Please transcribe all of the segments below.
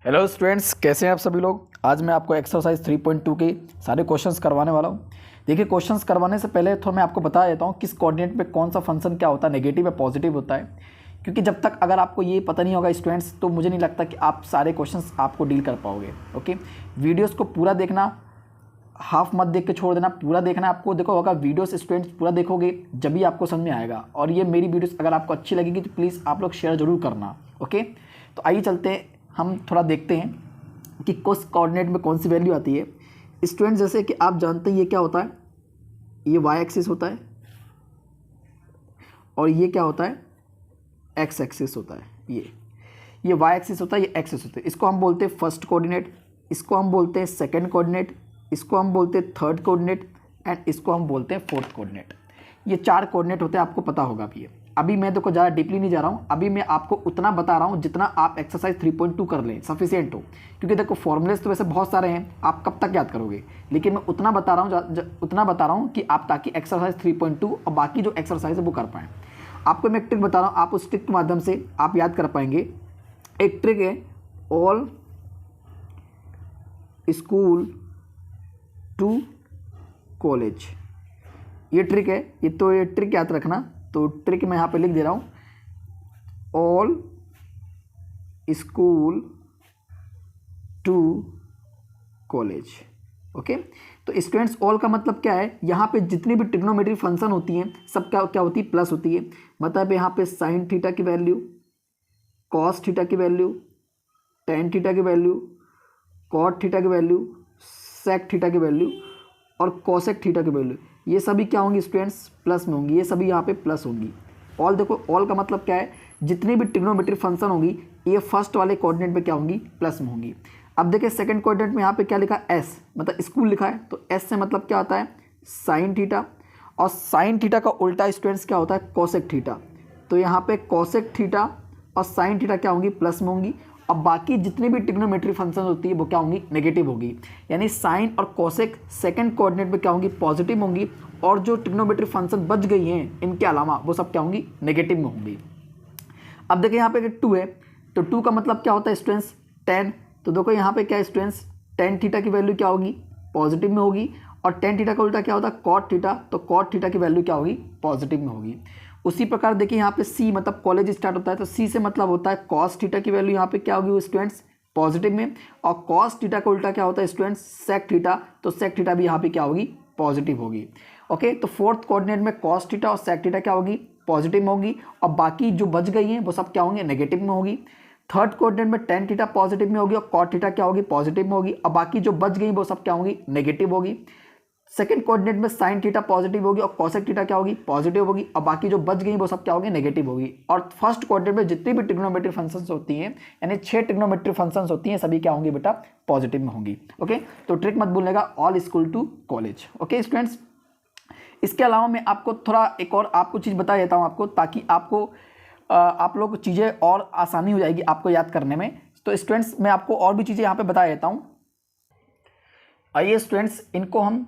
Hello students, कैसे हैं आप सभी लोग। आज मैं आपको एक्सरसाइज 3.2 के सारे क्वेश्चंस करवाने वाला हूं। देखिए, क्वेश्चंस करवाने से पहले थोड़ा मैं आपको बता देता हूं किस कोऑर्डिनेट पे कौन सा फंक्शन क्या होता है, नेगेटिव या पॉजिटिव होता है। क्योंकि जब तक अगर आपको ये पता नहीं होगा स्टूडेंट्स, तो मुझे नहीं लगता कि आप सारे क्वेश्चंस आपको डील कर पाओगे। ओके, वीडियोज़ को पूरा देखना, हाफ मत देख के छोड़ देना, पूरा देखना। आपको देखो होगा वीडियोस स्टूडेंट्स पूरा देखोगे जब भी आपको समझ में आएगा। और ये मेरी वीडियोस अगर आपको अच्छी लगेगी तो प्लीज़ आप लोग शेयर जरूर करना। ओके, तो आइए चलते हैं, हम थोड़ा देखते हैं कि किस कोऑर्डिनेट में कौन सी वैल्यू आती है। स्टूडेंट्स, जैसे कि आप जानते हैं ये क्या होता है, ये वाई एक्सिस होता है और ये क्या होता है, एक्स एक्सिस होता है। ये वाई एक्सिस होता है, ये एक्सिस होता है। इसको हम बोलते हैं फर्स्ट कोऑर्डिनेट, इसको हम बोलते हैं सेकंड कोऑर्डिनेट, इसको हम बोलते हैं थर्ड कोऑर्डिनेट एंड इसको हम बोलते हैं फोर्थ कोऑर्डिनेट। ये चार कोऑर्डिनेट होते हैं, आपको पता होगा। अभी मैं देखो ज़्यादा डीपली नहीं जा रहा हूँ, अभी मैं आपको उतना बता रहा हूँ जितना आप एक्सरसाइज 3.2 कर लें सफिशिएंट हो। क्योंकि देखो फॉर्मूलेस तो वैसे बहुत सारे हैं, आप कब तक याद करोगे, लेकिन मैं उतना बता रहा हूँ कि आप ताकि एक्सरसाइज 3.2 और बाकी जो एक्सरसाइज है वो कर पाएँ। आपको मैं एक ट्रिक बता रहा हूँ, आप उस ट्रिक के माध्यम से आप याद कर पाएंगे। एक ट्रिक है, ऑल स्कूल टू कॉलेज, ये ट्रिक है। ये ट्रिक याद रखना। तो ट्रिक मैं यहाँ पे लिख दे रहा हूँ, all school to college. Okay, तो स्टूडेंट्स ऑल का मतलब क्या है, यहाँ पे जितनी भी ट्रिग्नोमेट्री फंक्शन होती हैं सब क्या होती है, प्लस होती है। मतलब यहाँ पे साइन थीटा की वैल्यू, कॉस थीटा की वैल्यू, टेन थीटा की वैल्यू, कॉट थीटा की वैल्यू, सेक थीटा की वैल्यू और कोसेक थीटा की वैल्यू, ये सभी क्या होंगी स्टूडेंट्स, प्लस में होंगी। ये सभी यहाँ पे प्लस होंगी। ऑल देखो, ऑल का मतलब क्या है, जितनी भी ट्रिग्नोमेट्री फंक्शन होंगी ये फर्स्ट वाले कोऑर्डिनेट में क्या होंगी, प्लस में होंगी। अब देखिए सेकंड कोऑर्डिनेट में यहाँ पे क्या लिखा, एस मतलब स्कूल लिखा है, तो एस से मतलब क्या होता है, साइन थीटा। और साइन थीटा का उल्टा स्टूडेंट्स क्या होता है, कोसेक थीटा। तो यहाँ पे कोसेक थीटा और साइन थीटा क्या होंगी, प्लस में होंगी। अब बाकी जितनी भी ट्रिग्नोमेट्री फंक्शन होती है वो क्या होंगी, नेगेटिव होगी। यानी साइन और कोसेक सेकंड कोऑर्डिनेट पे क्या होंगी, पॉजिटिव होंगी। और जो ट्रिग्नोमेट्री फंक्शन बच गई हैं इनके अलावा वो सब क्या होंगी, नेगेटिव में होंगी। अब देखिए यहाँ पे 2 है, तो 2 का मतलब क्या होता है स्टूडेंट्स, 10। तो देखो यहाँ पे क्या स्टूडेंट्स, टेन थीटा की वैल्यू क्या होगी, पॉजिटिव में होगी। और टेन थीटा का उल्टा क्या होता है, कॉट थीटा। तो कॉट थीटा की वैल्यू क्या होगी, पॉजिटिव में होगी। उसी प्रकार देखिए यहाँ पे सी मतलब कॉलेज स्टार्ट होता है, तो सी से मतलब होता है कॉस थीटा की वैल्यू यहाँ पे क्या होगी स्टूडेंट्स, पॉजिटिव में। और कॉस थीटा का उल्टा क्या होता है स्टूडेंट्स, सेक थीटा। तो सेक थीटा भी यहाँ पे क्या होगी, पॉजिटिव होगी। ओके, तो फोर्थ कोऑर्डिनेट में कॉस थीटा और सेक थीटा क्या होगी, पॉजिटिव में होगी। और बाकी जो बच गई हैं वो सब क्या होंगे, नेगेटिव में होगी। थर्ड कोऑर्डिनेट में टेन थीटा पॉजिटिव में होगी और कॉट थीटा क्या होगी, पॉजिटिव में होगी। और बाकी जो बच गई वो सब क्या होंगी, नेगेटिव होगी। सेकंड कोऑर्डिनेट में साइन थीटा पॉजिटिव होगी और कोसेक थीटा क्या होगी, पॉजिटिव होगी। और बाकी जो बच गई वो सब क्या होगी, नेगेटिव होगी। और फर्स्ट कोऑर्डिनेट में जितनी भी ट्रिग्नोमेट्री फंक्शंस होती हैं, यानी 6 ट्रिग्नोमेट्री फंक्शंस होती हैं, सभी क्या होंगी बेटा, पॉजिटिव में होंगी। ओके, तो ट्रिक मत भूलिएगा, all school to college. Okay students, इसके अलावा मैं आपको थोड़ा एक और आपको चीज़ बता देता हूँ आपको, ताकि आपको आप लोग चीज़ें और आसानी हो जाएगी आपको याद करने में। तो स्टूडेंट्स मैं आपको और भी चीज़ें यहाँ पे बता देता हूँ। आइए स्टूडेंट्स, इनको हम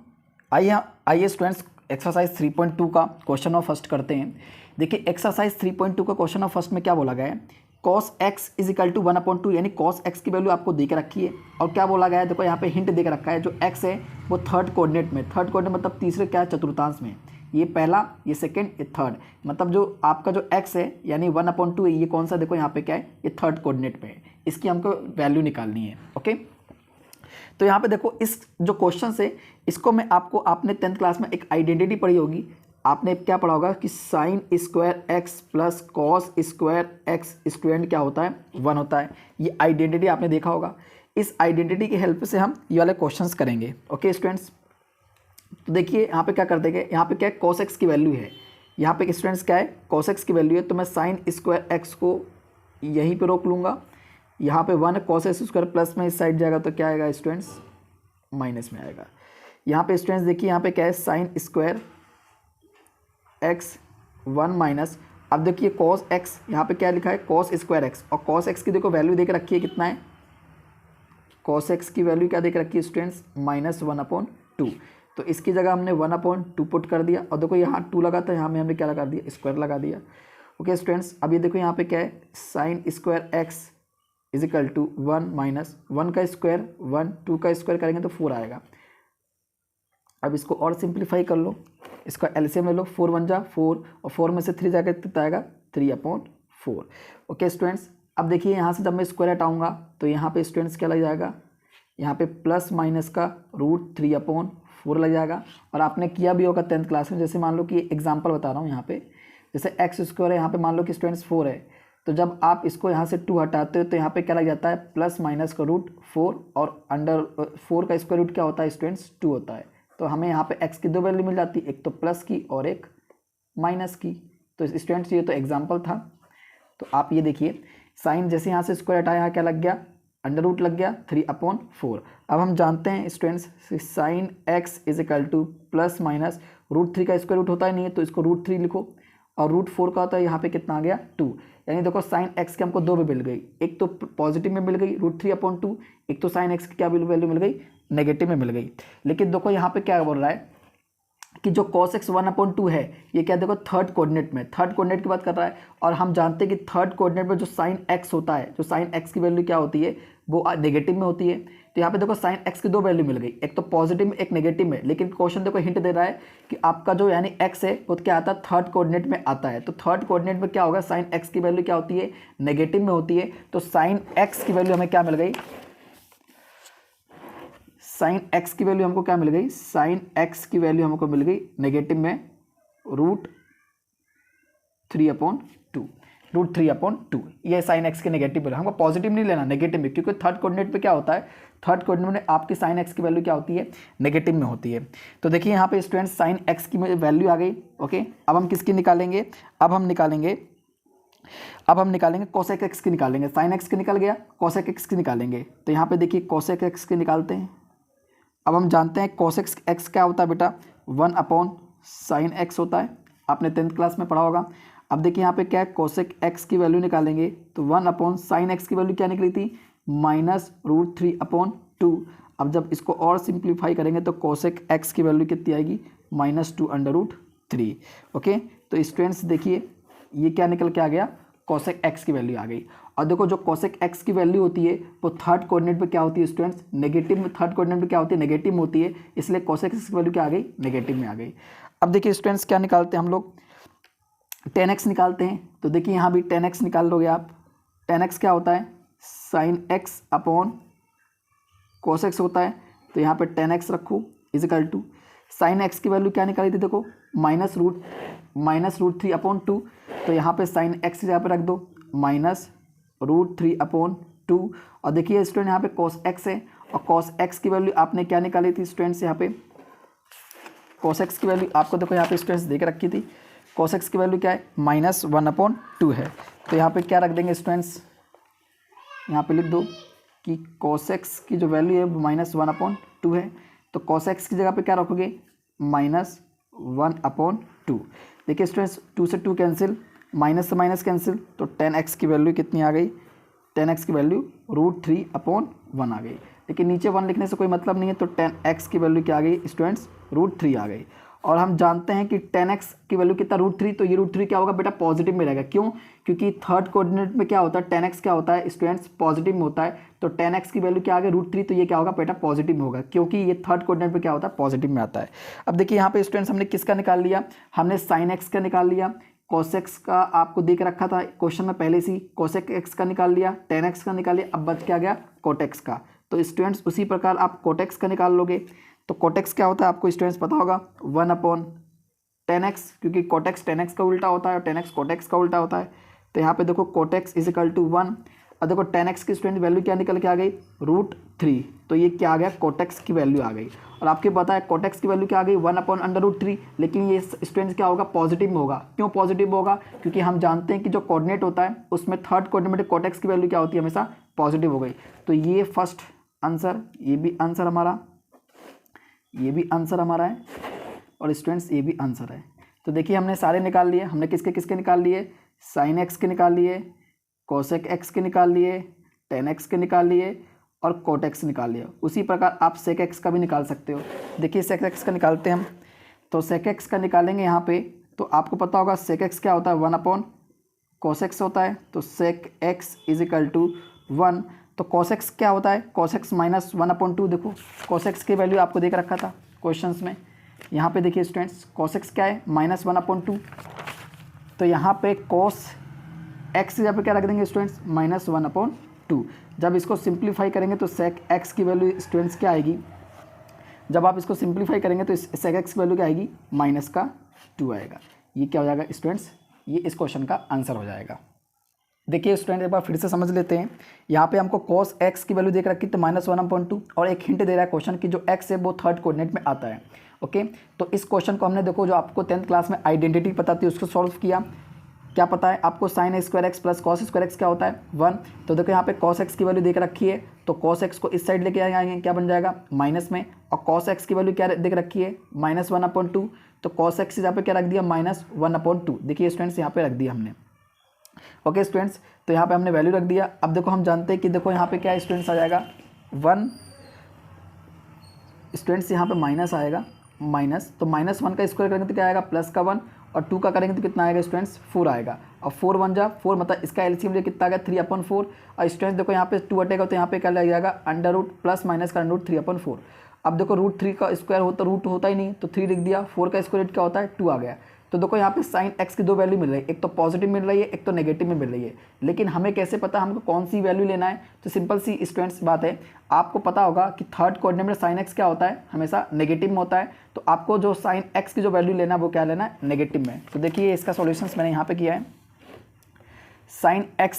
आइए स्टूडेंट्स एक्सरसाइज 3.2 का क्वेश्चन ऑफ फर्स्ट करते हैं। देखिए एक्सरसाइज 3.2 का क्वेश्चन ऑफ फर्स्ट में क्या बोला गया है, cos x is equal to 1/2, यानी cos x की वैल्यू आपको दे के रखी है। और क्या बोला गया है, देखो यहाँ पे हिंट दे के रखा है, जो x है वो थर्ड कोऑर्डिनेट में, थर्ड कोऑर्डिनेट मतलब तीसरे क्या चतुर्थांश में, ये पहला, ये सेकंड, ये थर्ड। मतलब जो आपका जो x है यानी 1/2 है, ये कौन सा, देखो यहाँ पे क्या है, ये थर्ड कोऑर्डिनेट पे है। इसकी हमको वैल्यू निकालनी है। ओके, तो यहाँ पे देखो इस जो क्वेश्चन है इसको मैं आपको, आपने 10th क्लास में एक आइडेंटिटी पढ़ी होगी, आपने क्या पढ़ा होगा कि sign square x plus cos square x student क्या होता है, 1 होता है। ये आइडेंटिटी आपने देखा होगा। इस आइडेंटिटी की हेल्प से हम ये वाले क्वेश्चंस करेंगे। ओके स्टूडेंट्स, तो देखिए यहाँ पे क्या कर देंगे, यहाँ पे क्या है, कॉस एक्स की वैल्यू है, यहाँ पे स्टूडेंट्स क्या है, कॉस एक्स की वैल्यू है। तो मैं साइन स्क्वायर एक्स को यहीं पर रोक लूँगा, यहाँ पे 1 कॉस एक्स स्क्वायर प्लस में इस साइड जाएगा तो क्या आएगा स्टूडेंट्स, माइनस में आएगा। यहाँ पे स्टूडेंट्स देखिए यहाँ पे क्या है, साइन स्क्वायर एक्स 1 माइनस, अब देखिए कॉस एक्स, यहाँ पे क्या लिखा है, कॉस स्क्वायर एक्स। और कॉस एक्स की देखो वैल्यू देख रखी है, कितना है, कॉस एक्स की वैल्यू क्या देख रखी है स्टूडेंट्स, -1/2। तो इसकी जगह हमने 1/2 पुट कर दिया। और देखो यहाँ 2 लगा था, यहाँ में हमने क्या लगा दिया, स्क्वायर लगा दिया। ओके स्टूडेंट्स, अब ये देखो यहाँ पे क्या है, sine square x is equal to 1 minus 1 का स्क्वायर 1, 2 का स्क्वायर करेंगे तो 4 आएगा। अब इसको और सिंप्लीफाई कर लो, इसका एलसीएम ले लो, 4 1 जा 4 और 4 में से 3 जाकर कितना आएगा 3/4। ओके स्टूडेंट्स, अब देखिए यहाँ से जब मैं स्क्वायर हटाऊँगा तो यहाँ पे स्टूडेंट्स क्या लग जाएगा, यहाँ पे प्लस माइनस का √3/4 लग जाएगा। और आपने किया भी होगा 10th क्लास में, जैसे मान लो कि एग्जांपल बता रहा हूँ यहाँ पे, जैसे एक्स स्क्वायर है, यहाँ पे मान लो कि स्टूडेंट्स 4 है, तो जब आप इसको यहाँ से 2 हटाते हो तो यहाँ पे क्या लग जाता है प्लस माइनस का √4 और अंडर 4 का स्क्वायर रूट क्या होता है स्टूडेंट्स 2 होता है। तो हमें यहाँ पे एक्स की 2 वैल्यू मिल जाती है, एक तो प्लस की और एक माइनस की। तो स्टूडेंट्स ये तो एग्जाम्पल था। तो आप ये देखिए साइन जैसे यहाँ से स्क्वायर हटाया, यहाँ क्या लग गया अंडर रूट लग गया 3/4। अब हम जानते हैं students sign x is equal two plus minus √3 का स्क्वायर रूट होता है नहीं, तो इसको √3 लिखो और √4 का होता है यहाँ पे कितना आ गया 2। यानी देखो साइन एक्स की हमको 2 में मिल गई, एक तो पॉजिटिव में मिल गई √3/2, एक तो साइन एक्स की क्या वैल्यू मिल गई नेगेटिव में मिल गई। लेकिन देखो यहाँ पे क्या बोल रहा है कि जो cos x 1/2 है ये क्या देखो थर्ड कोऑर्डिनेट में, थर्ड कोऑर्डिनेट की बात कर रहा है। और हम जानते हैं कि थर्ड कोऑर्डिनेट में जो साइन x होता है, जो साइन x की वैल्यू क्या होती है वो नेगेटिव में होती है। तो यहाँ पे देखो साइन x की 2 वैल्यू मिल गई, एक तो पॉजिटिव में एक नेगेटिव में। लेकिन क्वेश्चन देखो हिंट दे रहा है कि आपका जो यानी x है वो क्या आता है थर्ड कोऑर्डिनेट में आता है। तो थर्ड कोऑर्डिनेट में क्या होगा साइन x की वैल्यू क्या होती है नेगेटिव में होती है। तो साइन x की वैल्यू हमें क्या मिल गई, साइन एक्स की वैल्यू हमको क्या मिल गई, साइन एक्स की वैल्यू हमको मिल गई नेगेटिव में √3/2 ये साइन एक्स की नेगेटिव वैल्यू। हमको पॉजिटिव नहीं लेना नेगेटिव में, क्योंकि थर्ड कोऑर्डिनेट पे क्या होता है, थर्ड कोऑर्डिनेट में आपकी साइन एक्स की वैल्यू क्या होती है नेगेटिव में होती है। तो देखिए यहाँ पे स्टूडेंट्स साइन एक्स की वैल्यू आ गई। ओके, अब हम किसकी निकालेंगे, अब हम निकालेंगे कोसेक एक्स की निकालेंगे। साइन एक्स की निकल गया, कोसेक एक्स की निकालेंगे। तो यहाँ पे देखिए कोसेक एक्स की निकालते हैं। अब हम जानते हैं कोसेक एक्स क्या होता है बेटा 1/sin x होता है, आपने 10th क्लास में पढ़ा होगा। अब देखिए यहाँ पे क्या है कोसेक एक्स की वैल्यू निकालेंगे तो 1/sin x की वैल्यू क्या निकली थी -√3/2। अब जब इसको और सिंप्लीफाई करेंगे तो कोसेक एक्स की वैल्यू कितनी आएगी -2/3। ओके, तो स्टूडेंट्स देखिए ये क्या निकल के आ गया कोसेक एक्स की वैल्यू आ गई। और देखो जो कोसेक एक्स की वैल्यू होती है वो थर्ड कोऑर्डिनेट पे क्या होती है स्टूडेंट्स नेगेटिव में, थर्ड कोऑर्डिनेट पे क्या होती है नेगेटिव में होती है, इसलिए कोसेक एक्स की वैल्यू क्या आ गई नेगेटिव में आ गई। अब देखिए स्टूडेंट्स क्या निकालते हैं हम लोग, tan x निकालते हैं। तो देखिए यहाँ भी tan x निकाल लोगे आप। tan x क्या होता है sine x upon cos x होता है। तो यहाँ पे tan x रखो is equal to sine x की वैल्यू क्या निकाली थी देखो -√3/2। तो यहाँ पे साइन एक्स यहाँ पे रख दो -√3/2। और देखिए स्टूडेंट यहाँ पे cos x है और cos x की वैल्यू आपने क्या निकाली थी स्टूडेंट्स, यहाँ पे cos x की वैल्यू आपको देखो यहाँ पे स्टूडेंट्स देख रखी थी। cos x की वैल्यू क्या है -1/2 है। तो यहाँ पे क्या रख देंगे स्टूडेंट्स, यहाँ पे लिख दो कि cos x की जो वैल्यू है वो -1/2 है। तो cos x की जगह पे क्या रखोगे -1/2। देखिए स्टूडेंट्स 2 से 2 कैंसिल, माइनस से माइनस कैंसिल, तो tan x की वैल्यू कितनी आ गई, tan x की वैल्यू √3/1 आ गई। लेकिन नीचे 1 लिखने से कोई मतलब नहीं है, तो tan x की वैल्यू क्या आ गई स्टूडेंट्स √3 आ गई। और हम जानते हैं कि tan x की वैल्यू कितना √3, तो ये √3 क्या होगा बेटा पॉजिटिव में रहेगा। क्यों, क्योंकि थर्ड कोऑर्डिनेट में क्या होता है tan x क्या होता है स्टूडेंट्स पॉजिटिव में होता है। तो tan x की वैल्यू क्या आ गई √3, तो ये क्या होगा बेटा पॉजिटिव में होगा, क्योंकि ये थर्ड कोऑर्डिनेट में क्या होता है पॉजिटिव में आता है। अब देखिए यहाँ पे स्टूडेंट्स हमने किसका निकाल लिया, हमने साइन एक्स का निकाल लिया, कोसेक का आपको देख रखा था क्वेश्चन में पहले से, कोसेक एक्स का निकाल लिया, tan x का निकाल लिया, अब बच क्या गया कोटेक्स का। तो स्टूडेंट्स उसी प्रकार आप कोटेक्स का निकाल लोगे। तो कोटेक्स क्या होता है आपको स्टूडेंट्स पता होगा 1/tan x, क्योंकि कोटेक्स tan x का उल्टा होता है और tan x कोटेक्स का उल्टा होता है। तो यहाँ पे देखो कोटेक्स इज इक्वल टू 1 और देखो tan x की स्टूडेंट वैल्यू क्या निकल के आ गई √3। तो ये क्या आ गया कोटेक्स की वैल्यू आ गई। और आपके पता है कोटेक्स की वैल्यू क्या आ गई 1/√3। लेकिन ये स्टूडेंट्स क्या होगा पॉजिटिव में होगा। क्यों पॉजिटिव होगा, क्योंकि हम जानते हैं कि जो कोऑर्डिनेट होता है उसमें थर्ड कोऑर्डिनेट में कोटेक्स की वैल्यू क्या होती है हमेशा पॉजिटिव हो गई। तो ये फर्स्ट आंसर, ये भी आंसर हमारा, ये भी आंसर हमारा है और स्टूडेंट्स ये भी आंसर है। तो देखिए हमने सारे निकाल लिए, हमने किसके किसके निकाल लिए, साइन एक्स के निकाल लिए, कोसेक एक्स के निकाल लिए, tan x के निकाल लिए और कोट एक्स निकाल लिया। उसी प्रकार आप सेक एक्स का भी निकाल सकते हो। देखिए सेक एक्स का निकालते हैं हम। तो सेक एक्स का निकालेंगे यहाँ पे, तो आपको पता होगा सेक एक्स क्या होता है 1/cos x होता है। तो sec x is equal to 1, तो cos x क्या होता है, cos x माइनस 1/2। देखो cos x की वैल्यू आपको देख रखा था क्वेश्चंस में, यहाँ पे देखिए स्टूडेंट्स cos x क्या है -1/2, तो यहाँ पे cos x यहाँ पे क्या रख देंगे स्टूडेंट्स -1/2। जब इसको सिंप्लीफाई करेंगे तो sec x की वैल्यू स्टूडेंट्स क्या आएगी, जब आप इसको सिंप्लीफाई करेंगे तो sec x की वैल्यू क्या आएगी -2 आएगा। ये क्या हो जाएगा स्टूडेंट्स, ये इस क्वेश्चन का आंसर हो जाएगा। देखिए स्टूडेंट एक बार फिर से समझ लेते हैं, यहाँ पे हमको cos x की वैल्यू देख रखी तो -1/2 और एक हिंट दे रहा है क्वेश्चन की जो x है वो थर्ड कोऑर्डिनेट में आता है। ओके, तो इस क्वेश्चन को हमने देखो जो आपको 10th क्लास में आइडेंटिटी पता थी उसको सॉल्व किया। क्या पता है आपको sin square x plus cos square x क्या होता है 1, तो देखो यहाँ पे cos x की वैल्यू देख रखी है तो cos x को इस साइड लेके आएंगे, क्या बन जाएगा माइनस में, और cos x की वैल्यू क्या देख रखी है -1/2, तो cos x यहाँ पे क्या रख दिया -1/2। देखिए स्टूडेंट्स यहाँ पे रख दिया हमने। ओके स्टूडेंट्स, तो यहाँ पे हमने वैल्यू रख दिया। अब देखो हम जानते हैं कि देखो यहाँ पे क्या स्टूडेंट्स आ जाएगा 1, स्टूडेंट्स यहाँ पे माइनस आएगा माइनस, तो -1 का स्क्वायर करेंगे तो क्या आएगा +1, और 2 का करेंगे तो कितना आएगा स्टूडेंट्स 4 आएगा, और 4 1 जा 4 मतलब इसका एलसीएम जो कितना आ गया 3/4, और स्टूडेंट्स देखो यहाँ पे 2 हटेगा तो यहाँ पे क्या लग जाएगा अंडर रूट प्लस माइनस का अंडर रूट 3/4। अब देखो √3 का स्क्वायर होता रूट होता ही नहीं तो 3 लिख दिया, 4 का स्क्वायर रूट क्या होता है 2 आ गया। तो देखो यहाँ पे साइन x की दो वैल्यू मिल रही है, एक तो पॉजिटिव मिल रही है एक तो नेगेटिव में मिल रही है, लेकिन हमें कैसे पता हमको कौन सी वैल्यू लेना है, तो सिंपल सी स्टूडेंट्स बात है, आपको पता होगा कि थर्ड कोऑर्डिनेट में साइन x क्या होता है हमेशा नेगेटिव में होता है, तो आपको जो साइन x की जो वैल्यू लेना है वो क्या लेना है नेगेटिव में। तो देखिए इसका सॉल्यूशंस मैंने यहाँ पे किया है, साइन x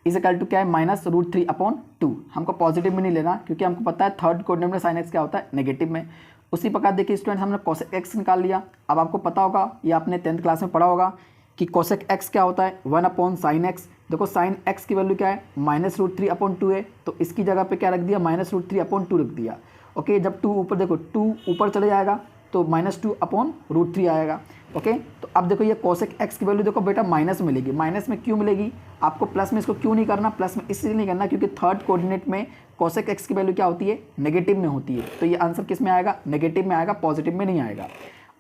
इजिकल टू क्या है -√3/2, हमको पॉजिटिव में नहीं लेना क्योंकि हमको पता है थर्ड कोऑर्डिनेट में साइन x क्या होता है नेगेटिव में। उसी प्रकार देखिए स्टूडेंट हमने cosec x निकाल लिया। अब आपको पता होगा ये आपने 10th क्लास में पढ़ा होगा कि cosec x क्या होता है 1/sin x। देखो sin x की वैल्यू क्या है -√3/2 है, तो इसकी जगह पे क्या रख दिया -√3/2 रख दिया। ओके, जब 2 ऊपर देखो 2 ऊपर चले जाएगा तो -2/√3 आएगा। ओके, तो अब देखो ये cosec x की वैल्यू देखो बेटा माइनस में मिलेगी, माइनस में क्यों मिलेगी, आपको प्लस में इसको क्यों नहीं करना, प्लस में इसलिए नहीं करना क्योंकि थर्ड कोऑर्डिनेट में cosec x की वैल्यू क्या होती है नेगेटिव में होती है, तो ये आंसर किस में आएगा नेगेटिव में आएगा, पॉजिटिव में नहीं आएगा।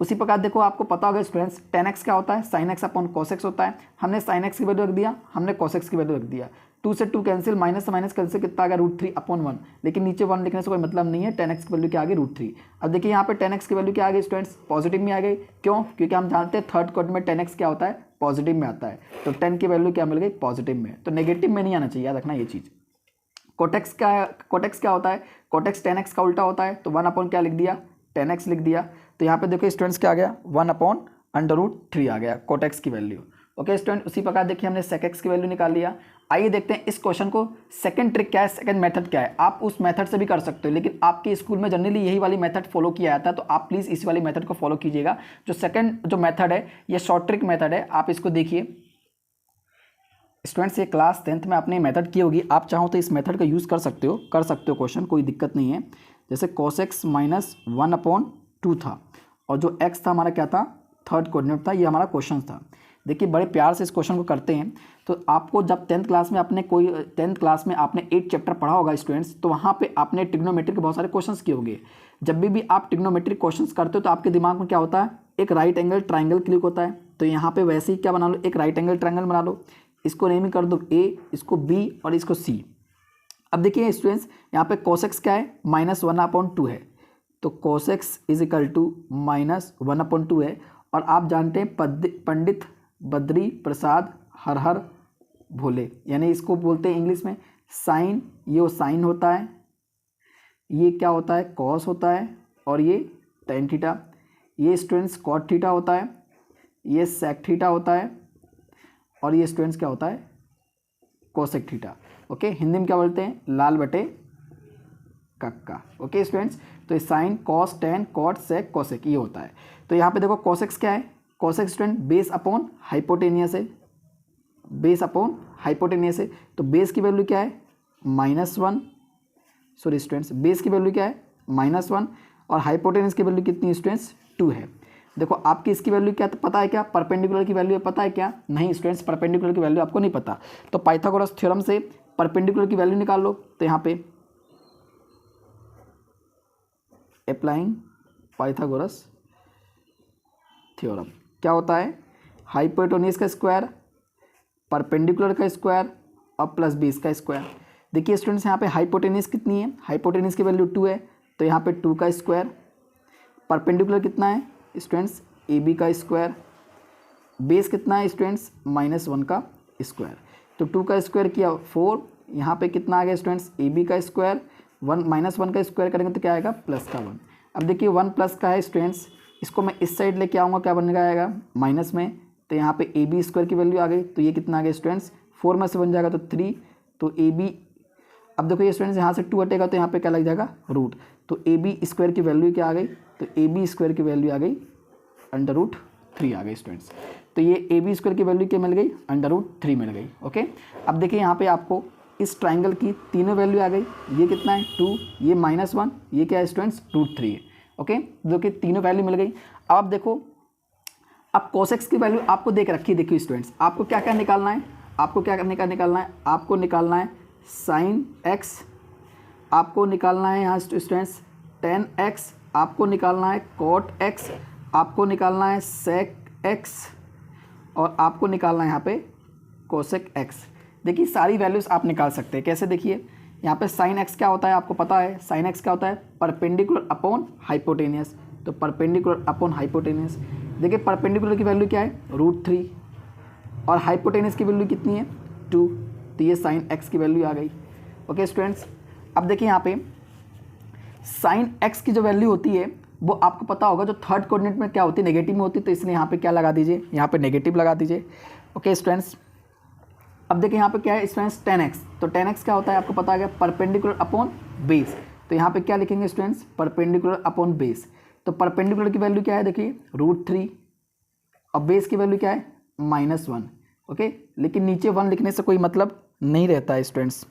उसी प्रकार देखो आपको पता होगा स्टूडेंट्स tan x क्या होता है sin x/cos x होता है, हमने sin x की वैल्यू रख दिया हमने cos x की वैल्यू रख दिया, 2 से 2 कैंसिल, माइनस से माइनस कैंसिल कितना आ गया √3/1, लेकिन नीचे 1 लिखने से कोई मतलब नहीं है, tan x की वैल्यू क्या आ गई √3। अब देखिए यहाँ पे tan x की वैल्यू क्या आ गई स्टूडेंट्स पॉजिटिव में आ गई, क्यों, क्योंकि हम जानते हैं थर्ड कोऑर्डिनेट में tan x क्या होता है पॉजिटिव में आता है, तो tan की वैल्यू क्या मिल गई पॉजिटिव में, तो नेगेटिव में नहीं आना चाहिए, याद रखना ये चीज़। कोटेक्स क्या होता है, कोटेक्स tan x का उल्टा होता है, तो 1 क्या लिख दिया tan x लिख दिया, तो यहाँ पे देखो स्टूडेंट्स क्या आ गया 1/√3 आ गया कोटेक्स की वैल्यू। ओके स्टूडेंट, उसी प्रकार देखिए हमने sec x की वैल्यू निकाल लिया। आइए देखते हैं इस क्वेश्चन को सेकंड ट्रिक क्या है, सेकंड मेथड क्या है, आप उस मेथड से भी कर सकते हो, लेकिन आपके स्कूल में जनरली यही वाली मेथड फॉलो किया जाता है, तो आप प्लीज़ इस वाली मेथड को फॉलो कीजिएगा। जो सेकंड जो मेथड है ये शॉर्ट ट्रिक मेथड है, आप इसको देखिए स्टूडेंट्स, ये क्लास 10th में आपने मेथड की होगी, आप चाहो तो इस मेथड का यूज़ कर सकते हो क्वेश्चन, कोई दिक्कत नहीं है। जैसे cos x -1/2 था और जो x था हमारा क्या था थर्ड कोऑर्डिनेट था, ये हमारा क्वेश्चन था। देखिए बड़े प्यार से इस क्वेश्चन को करते हैं, तो आपको जब 10th क्लास में आपने 10th क्लास में 8 चैप्टर पढ़ा होगा स्टूडेंट्स, तो वहाँ पे आपने ट्रिग्नोमेट्री के बहुत सारे क्वेश्चंस किए होंगे। जब भी आप ट्रिग्नोमेट्रिक क्वेश्चंस करते हो तो आपके दिमाग में क्या होता है, एक राइट एंगल ट्राइंगल क्लिक होता है, तो यहाँ पे वैसे ही क्या बना लो, एक राइट एंगल ट्राइंगल बना लो, इसको नेम कर दो A, इसको B और इसको C। अब देखिए स्टूडेंट्स यहाँ पे cos x क्या है -1/2 है, तो cos x इजिकल टू -1/2 है, और आप जानते हैं पंडित बद्री प्रसाद हर हर भोले, यानी इसको बोलते हैं इंग्लिश में साइन, ये साइन होता है, ये क्या होता है कॉस होता है, और ये टेन थीटा, ये स्टूडेंट्स कॉट थीटा होता है, ये सेक थीटा होता है, और ये स्टूडेंट्स क्या होता है कोसेक थीटा। ओके, हिंदी में क्या बोलते हैं लाल बटे कक्का। ओके स्टूडेंट्स, तो ये sine cos tan cot sec cosec ये होता है। तो यहाँ पे देखो कोसेक्स क्या है, cosec student base upon hypotenuse है, बेस अपॉन हाइपोटेनियस है, तो बेस की वैल्यू क्या है -1, सॉरी स्टूडेंट्स बेस की वैल्यू क्या है -1, और हाइपोटेनियस की वैल्यू कितनी स्टूडेंट्स 2 है। देखो आपकी इसकी वैल्यू क्या पता है क्या, परपेंडिकुलर की वैल्यू पता है क्या, नहीं स्टूडेंट्स परपेंडिकुलर की वैल्यू आपको नहीं पता, तो पाइथागोरस थ्योरम से परपेंडिकुलर की वैल्यू निकाल लो। तो यहाँ पे अप्लाइंग पाइथागोरस थ्योरम क्या होता है, हाइपोटेन्यूज का स्क्वायर, परपेंडिकुलर का स्क्वायर और प्लस बेस का स्क्वायर। देखिए स्टूडेंट्स यहाँ पे हाइपोटेनियस कितनी है, हाइपोटेनियस की वैल्यू 2 है, तो यहाँ पे 2 का स्क्वायर, परपेंडिकुलर कितना है स्टूडेंट्स AB का स्क्वायर, बेस कितना है स्टूडेंट्स -1 का स्क्वायर, तो 2 का स्क्वायर किया 4, यहाँ पे कितना आ गया स्टूडेंट्स AB का स्क्वायर, 1 का स्क्वायर करेंगे तो क्या आएगा प्लस का 1। अब देखिए 1 प्लस का है स्टूडेंट्स, इसको मैं इस साइड लेके आऊँगा, क्या बन जाएगा माइनस में, तो यहाँ पे AB स्क्वायर की वैल्यू आ गई, तो ये कितना आ गया स्टूडेंट्स 4 में से बन जाएगा तो 3, तो AB, अब देखो ये स्टूडेंट्स यहाँ से 2 हटेगा तो यहाँ पे क्या लग जाएगा रूट, तो AB स्क्वायर की वैल्यू क्या आ गई, तो AB स्क्वायर की वैल्यू आ गई √3 आ गई स्टूडेंट्स। तो ये AB स्क्वायर की वैल्यू क्या मिल गई, √3 मिल गई। ओके, अब देखिए यहाँ पे आपको इस ट्राइंगल की तीनों वैल्यू आ गई, ये कितना है 2, ये -1, ये क्या है स्टूडेंट्स √3 है। ओके, जो कि तीनों वैल्यू मिल गई। अब आप देखो, अब कोसेक्स की वैल्यू आपको देख रखी है, देखिए स्टूडेंट्स आपको क्या क्या निकालना है, आपको क्या निकालना है, आपको निकालना है sin x, आपको निकालना है यहाँ स्टूडेंट्स tan x, आपको निकालना है cot x, आपको निकालना है sec x, और आपको निकालना है यहाँ पे cosec x। देखिए सारी वैल्यूज़ आप निकाल सकते हैं, कैसे देखिए यहाँ पे sin x क्या होता है आपको पता है, sin x क्या होता है परपेंडिकुलर अपॉन हाइपोटेनियस, तो परपेंडिकुलर अपॉन हाइपोटेनियस। देखिए परपेंडिकुलर की वैल्यू क्या है √3 और हाइपोटेनियस की वैल्यू कितनी है 2, तो ये sin x की वैल्यू आ गई। ओके स्टूडेंट्स, अब देखिए यहाँ पे sin x की जो वैल्यू होती है वो आपको पता होगा, जो थर्ड कोऑर्डिनेट में क्या होती है नेगेटिव में होती है, तो इसलिए यहाँ पे क्या लगा दीजिए, यहाँ पे नेगेटिव लगा दीजिए। ओके स्टूडेंट्स, अब देखिए यहाँ पे क्या है स्टूडेंट्स tan x, तो tan x क्या होता है आपको पता है परपेंडिकुलर अपॉन बेस, तो यहाँ पे क्या लिखेंगे स्टूडेंट्स परपेंडिकुलर अपॉन बेस, तो परपेंडिकुलर की वैल्यू क्या है देखिए √3 और बेस की वैल्यू क्या है -1। ओके, लेकिन नीचे 1 लिखने से कोई मतलब नहीं रहता है स्टूडेंट्स,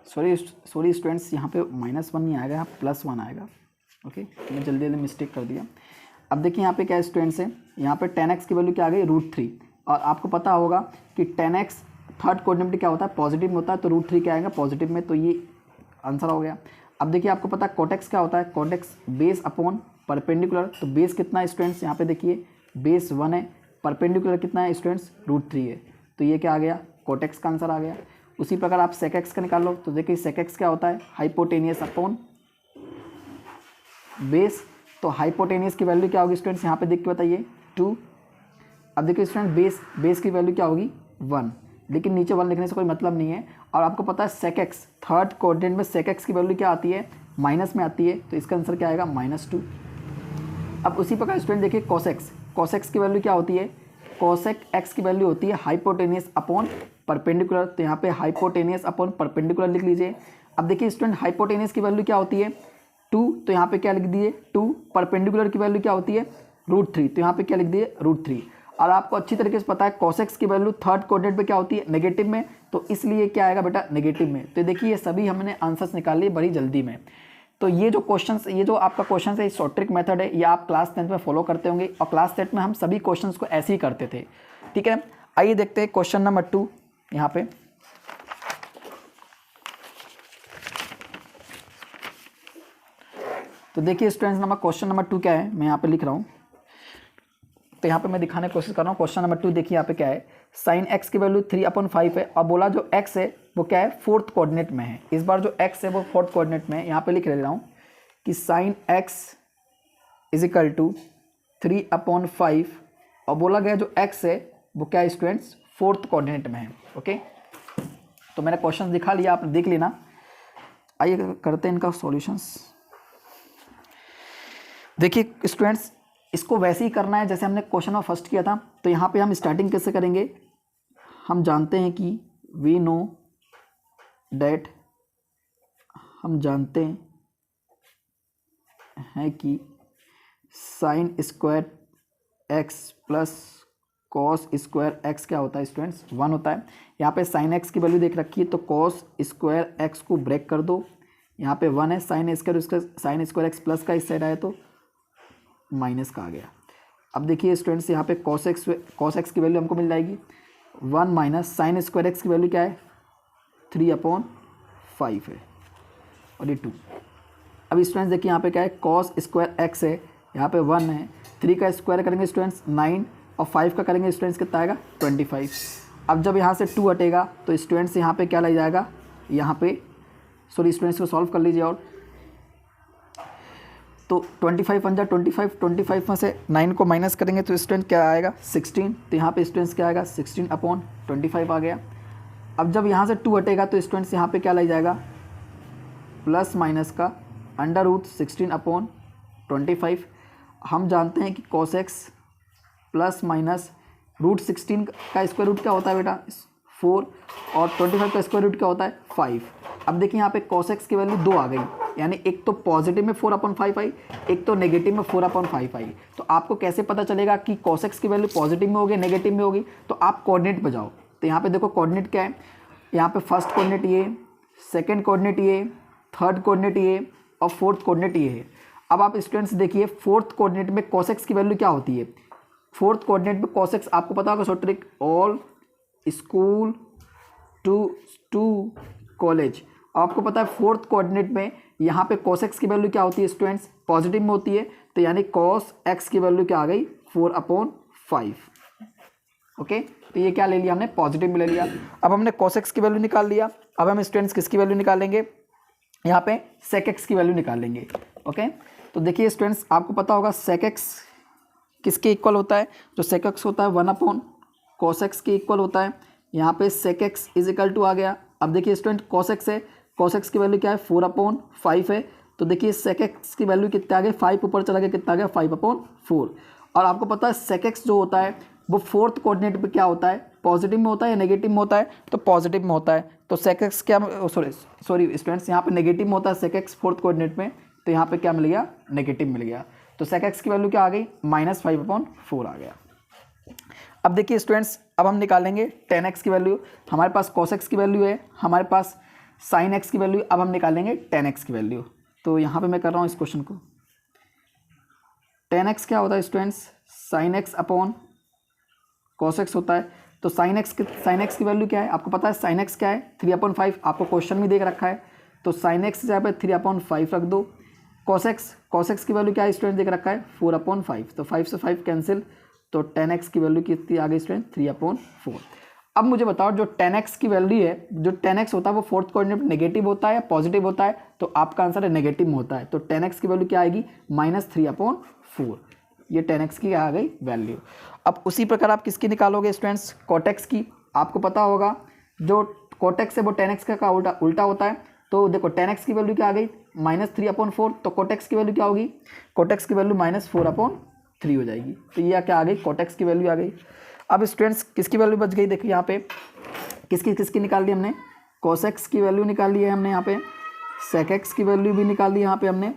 सॉरी स्टूडेंट्स, यहाँ पे -1 नहीं आएगा, यहाँ +1 आएगा। ओके, मैं जल्दी मिस्टेक कर दिया। अब देखिए यहाँ पे क्या है स्टूडेंट्स है, यहाँ पे tan x की वैल्यू क्या आ गई √3, और आपको पता होगा कि tan x थर्ड कोऑर्डिनेट में क्या होता है पॉजिटिव में होता है, तो √3 क्या आएगा पॉजिटिव में, तो ये आंसर हो गया। अब देखिए आपको पता है cot x क्या होता है, cot x base upon perpendicular, तो बेस कितना है स्टूडेंट्स, यहाँ पे देखिए बेस 1 है, परपेंडिकुलर कितना है स्टूडेंट्स √3 है, तो ये क्या आ गया cot x का आंसर आ गया। उसी प्रकार आप sec x का निकाल लो, तो देखिए sec x क्या होता है हाइपोटेनियस अपॉन बेस, तो हाइपोटेनियस की वैल्यू क्या होगी स्टूडेंट्स, यहाँ पे देख के बताइए 2। अब देखिए स्टूडेंट बेस की वैल्यू क्या होगी 1, लेकिन नीचे 1 लिखने से कोई मतलब नहीं है, और आपको पता है sec x थर्ड कोऑर्डिनेट में sec x की वैल्यू क्या आती है माइनस में आती है, तो इसका आंसर क्या आएगा -2। अब उसी प्रकार स्टूडेंट देखिए cos x की वैल्यू क्या होती है, cosec x की वैल्यू होती है हाइपोटेनियस अपॉन परपेंडिकुलर, तो यहाँ पे हाइपोटेनियस अपॉन परपेंडिकुलर लिख लीजिए। अब देखिए स्टूडेंट हाइपोटेनियस की वैल्यू क्या होती है 2, तो यहाँ पे क्या लिख दिए 2, परपेंडिकुलर की वैल्यू क्या होती है √3, तो यहाँ पे क्या लिख दिए √3। और आपको अच्छी तरीके से पता है cos x की वैल्यू थर्ड कोऑर्डिनेट पे क्या होती है नेगेटिव में, तो इसलिए क्या आएगा बेटा नेगेटिव में। तो देखिए ये सभी हमने आंसर्स निकाल लिए बड़ी जल्दी में। तो ये जो क्वेश्चंस, ये जो आपका क्वेश्चन है शॉर्ट ट्रिक मेथड है, ये आप क्लास 10th में फॉलो करते होंगे, और क्लास 10th में हम सभी क्वेश्चंस को ऐसे ही करते थे। ठीक है, आइए देखते हैं क्वेश्चन नंबर 2 यहाँ पे। तो देखिए स्टूडेंट्स नंबर क्वेश्चन नंबर 2 क्या है, मैं यहाँ पे लिख रहा हूँ, तो यहाँ पे मैं दिखाने की कोशिश कर रहा हूँ। क्वेश्चन नंबर 2 देखिए यहाँ पे क्या है, sin x की वैल्यू 3/5 है, और बोला जो x है वो क्या है फोर्थ कोऑर्डिनेट में है। इस बार जो x है वो फोर्थ कोऑर्डिनेट में है, यहाँ पे लिख ले रहा हूँ कि sin x = 3/5, और बोला गया जो x है वो क्या है स्टूडेंट्स फोर्थ कोऑर्डिनेट में है। ओके, तो मैंने क्वेश्चन दिखा लिया, आपने देख लेना। आइए करते हैं इनका सॉल्यूशंस। देखिए स्टूडेंट्स इसको वैसे ही करना है जैसे हमने क्वेश्चन में फर्स्ट किया था। तो यहाँ पे हम स्टार्टिंग कैसे करेंगे, हम जानते हैं कि वी नो डैट, हम जानते हैं कि sin square x plus cos square x क्या होता है स्टूडेंट्स 1 होता है। यहाँ पे sin x की वैल्यू देख रखी है, तो कॉस स्क्वायर x को ब्रेक कर दो, यहाँ पे 1 है, sin स्क्वायर x प्लस का इस साइड आया तो माइनस का आ गया। अब देखिए स्टूडेंट्स यहाँ पे cos x की वैल्यू हमको मिल जाएगी 1 माइनस sin स्क्वायर x की वैल्यू क्या है 3/5 है, और ये 2। अब स्टूडेंट्स देखिए यहाँ पे क्या है cos स्क्वायर x है, यहाँ पे 1 है, 3 का स्क्वायर करेंगे स्टूडेंट्स 9, और 5 का करेंगे स्टूडेंट्स कितना आएगा 25। अब जब यहाँ से 2 हटेगा तो स्टूडेंट्स यहाँ पे क्या लग जाएगा, यहाँ पे सॉरी स्टूडेंट्स को सॉल्व कर लीजिए। और तो 25 पंजा 25 में से 9 को माइनस करेंगे तो स्टूडेंट क्या आएगा 16। तो यहाँ पे स्टूडेंट्स क्या आएगा 16/25 आ गया। अब जब यहाँ से 2 हटेगा तो स्टूडेंट्स यहाँ पे क्या लग जाएगा प्लस माइनस का √16/25। हम जानते हैं कि cos x प्लस माइनस √16 का स्क्वायर रूट क्या होता है बेटा 4 और 25 का स्क्वायर रूट क्या होता है 5। अब देखिए यहाँ पे cos x की वैल्यू 2 आ गई, यानी एक तो पॉजिटिव में 4/5 आई, एक तो नेगेटिव में 4/5 आई। तो आपको कैसे पता चलेगा कि cos x की वैल्यू पॉजिटिव में होगी नेगेटिव में होगी, तो आप कोऑर्डिनेट पे जाओ। तो यहाँ पे देखो कोऑर्डिनेट क्या है, यहाँ पे फर्स्ट कोऑर्डिनेट ये, सेकंड कोऑर्डिनेट ये, थर्ड कोऑर्डिनेट ये और फोर्थ कोऑर्डिनेट ये है। अब आप स्टूडेंट्स देखिए फोर्थ कोऑर्डिनेट में cos x की वैल्यू क्या होती है। फोर्थ कोऑर्डिनेट में cos x आपको पता होगा short trick, all school to college. आपको पता है फोर्थ कोऑर्डिनेट में यहाँ पे cos x की वैल्यू क्या होती है स्टूडेंट्स पॉजिटिव में होती है, तो यानी cos x की वैल्यू क्या आ गई 4/5। ओके, तो ये क्या ले लिया हमने पॉजिटिव में ले लिया। अब हमने cos x की वैल्यू निकाल लिया। अब हम स्टूडेंट्स किसकी वैल्यू निकालेंगे, यहाँ पे sec x की वैल्यू निकालेंगे। ओके, तो देखिए स्टूडेंट्स आपको पता होगा sec x किसके इक्वल होता है, जो sec x होता है 1/cos x के इक्वल होता है। यहाँ पे sec x = आ गया। अब देखिए स्टूडेंट cos x है, cos x की वैल्यू क्या है 4/5 है। तो देखिए sec x की वैल्यू कितना आ गया 5 ऊपर चला गया, कितना आ गया 5/4। और आपको पता है sec x जो होता है वो फोर्थ कोऑर्डिनेट पे क्या होता है पॉजिटिव में होता है या नेगेटिव में होता है, तो पॉजिटिव में होता है। तो sec x क्या सॉरी स्टूडेंट्स यहाँ पे नेगेटिव में होता है sec x फोर्थ कोऑर्डिनेट में, तो यहाँ पे क्या मिल गया नेगेटिव मिल गया। तो sec x की वैल्यू क्या आ गई -5/4 आ गया। अब देखिए स्टूडेंट्स अब हम निकालेंगे tan x की वैल्यू। हमारे पास cos x की वैल्यू है, हमारे पास sin x की वैल्यू, अब हम निकालेंगे tan x की वैल्यू। तो यहाँ पे मैं कर रहा हूँ इस क्वेश्चन को। tan x क्या होता है students sin x upon cos x होता है। तो sin x की वैल्यू क्या है आपको पता है, sin x क्या है 3/5, आपको क्वेश्चन में देख रखा है। तो sin x जहाँ पे 3/5 रख दो। cos x की वैल्यू क्या है स्टूडेंट देख रखा है 4/5, तो 5 से 5 कैंसिल, तो tan x की वैल्यू कितनी आ गई स्टूडेंट 3/4। अब मुझे बताओ जो tan x की वैल्यू है, जो tan x होता है वो फोर्थ कोऑर्डिनेट नेगेटिव होता है या पॉजिटिव होता है, तो आपका आंसर है नेगेटिव में होता है। तो tan x की वैल्यू क्या आएगी -3/4। ये tan x की आ गई वैल्यू। अब उसी प्रकार आप किसकी निकालोगे स्टूडेंट्स cot x की। आपको पता होगा जो cot x है वो tan x का उल्टा होता है। तो देखो tan x की वैल्यू क्या आ गई -3/4, तो cot x की वैल्यू क्या होगी, cot x की वैल्यू -4/3 हो जाएगी। तो ये क्या आ गई cot x की वैल्यू आ गई। अब स्टूडेंट्स किसकी वैल्यू बच गई, देखिए यहाँ पे किसकी निकाल ली हमने, cos x की वैल्यू निकाल ली है हमने, यहाँ पे sec x की वैल्यू भी निकाल ली यहाँ पे हमने।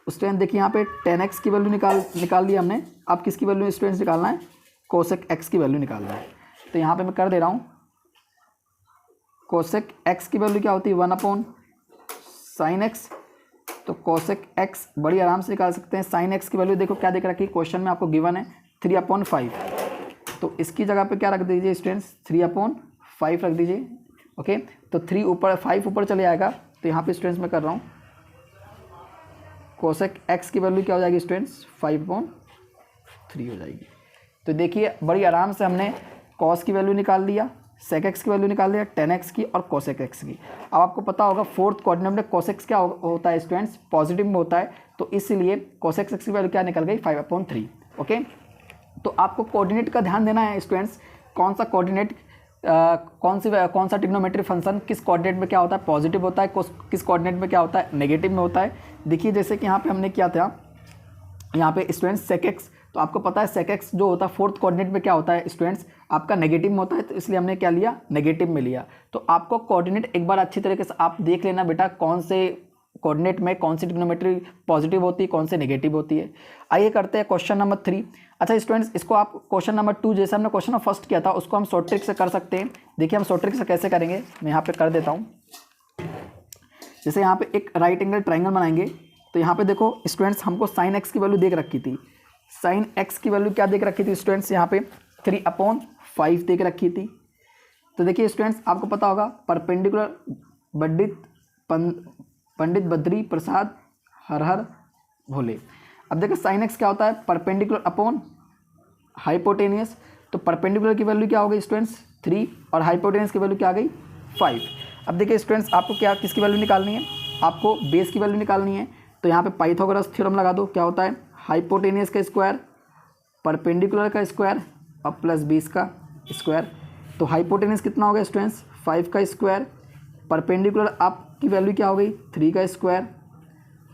स्टूडेंट देखिए यहाँ पे tan x की वैल्यू निकाल ली हमने। अब किसकी वैल्यू स्टूडेंट्स निकालना है, cosec x की वैल्यू निकालना है। तो यहाँ पे मैं कर दे रहा हूँ, cosec x की वैल्यू क्या होती है 1/sin x, तो cosec x बड़ी आराम से निकाल सकते हैं। sin x की वैल्यू देखो क्या देख रखी है क्वेश्चन में, आपको गिवन है 3/5, तो इसकी जगह पे क्या रख दीजिए स्टूडेंट्स 3/5 रख दीजिए। ओके, तो 5 ऊपर चले आएगा, तो यहाँ पे स्टूडेंट्स मैं कर रहा हूँ cosec x की वैल्यू क्या हो जाएगी स्टूडेंट्स 5/3 हो जाएगी। तो देखिए बड़ी आराम से हमने cos की वैल्यू निकाल लिया, sec x की वैल्यू निकाल लिया, tan x की और cosec x की। अब आपको पता होगा फोर्थ कोऑर्डिनेट में cos x क्या होता है स्टूडेंट्स पॉजिटिव में होता है, तो इसलिए cosec x की वैल्यू क्या निकल गई 5/3। ओके, तो आपको कोऑर्डिनेट का ध्यान देना है स्टूडेंट्स, कौन सा कोऑर्डिनेट कौन सा ट्रिग्नोमेट्री फंक्शन किस कोऑर्डिनेट में क्या होता है पॉजिटिव होता है, किस कोऑर्डिनेट में क्या होता है नेगेटिव में होता है। देखिए जैसे कि यहाँ पे हमने किया था, यहाँ पे स्टूडेंट्स sec x, तो आपको पता है sec x जो होता है फोर्थ कोऑर्डिनेट में क्या होता है स्टूडेंट्स आपका नेगेटिव में होता है, तो इसलिए हमने क्या लिया नेगेटिव में लिया। तो आपको कोऑर्डिनेट एक बार अच्छी तरीके से आप देख लेना बेटा, कौन से कोऑर्डिनेट में कौन सी ट्रिग्नोमेट्री पॉजिटिव होती है कौन से नेगेटिव होती है। आइए करते हैं क्वेश्चन नंबर 3। अच्छा स्टूडेंट्स इसको आप क्वेश्चन नंबर 2 जैसे हमने क्वेश्चन फर्स्ट किया था उसको हम शॉर्ट ट्रिक से कर सकते हैं। देखिए हम शॉर्ट ट्रिक से कैसे करेंगे, मैं यहाँ पे कर देता हूँ। जैसे यहाँ पे एक राइट एंगल ट्राइंगल बनाएंगे, तो यहाँ पे देखो स्टूडेंट्स हमको sin x की वैल्यू देख रखी थी। sin x की वैल्यू क्या देख रखी थी स्टूडेंट्स, यहाँ पे 3/5 देख रखी थी। तो देखिए स्टूडेंट्स आपको पता होगा परपेंडिकुलर पंडित बद्री प्रसाद हर हर भोले। अब देखो sin x क्या होता है परपेंडिकुलर अपॉन हाइपोटेनियस, तो परपेंडिकुलर की वैल्यू क्या होगी स्टूडेंट्स 3 और हाइपोटेनस की वैल्यू क्या आ गई 5। अब देखिए स्टूडेंट्स आपको क्या किसकी वैल्यू निकालनी है, आपको बेस की वैल्यू निकालनी है। तो यहाँ पे पाइथागोरस थ्योरम लगा दो, क्या होता है हाइपोटेनियस का स्क्वायर, परपेंडिकुलर का स्क्वायर और प्लस बेस का स्क्वायर। तो हाइपोटेनियस कितना हो गया स्टूडेंट्स 5 का स्क्वायर, परपेंडिकुलर आपकी वैल्यू क्या हो गई 3 का स्क्वायर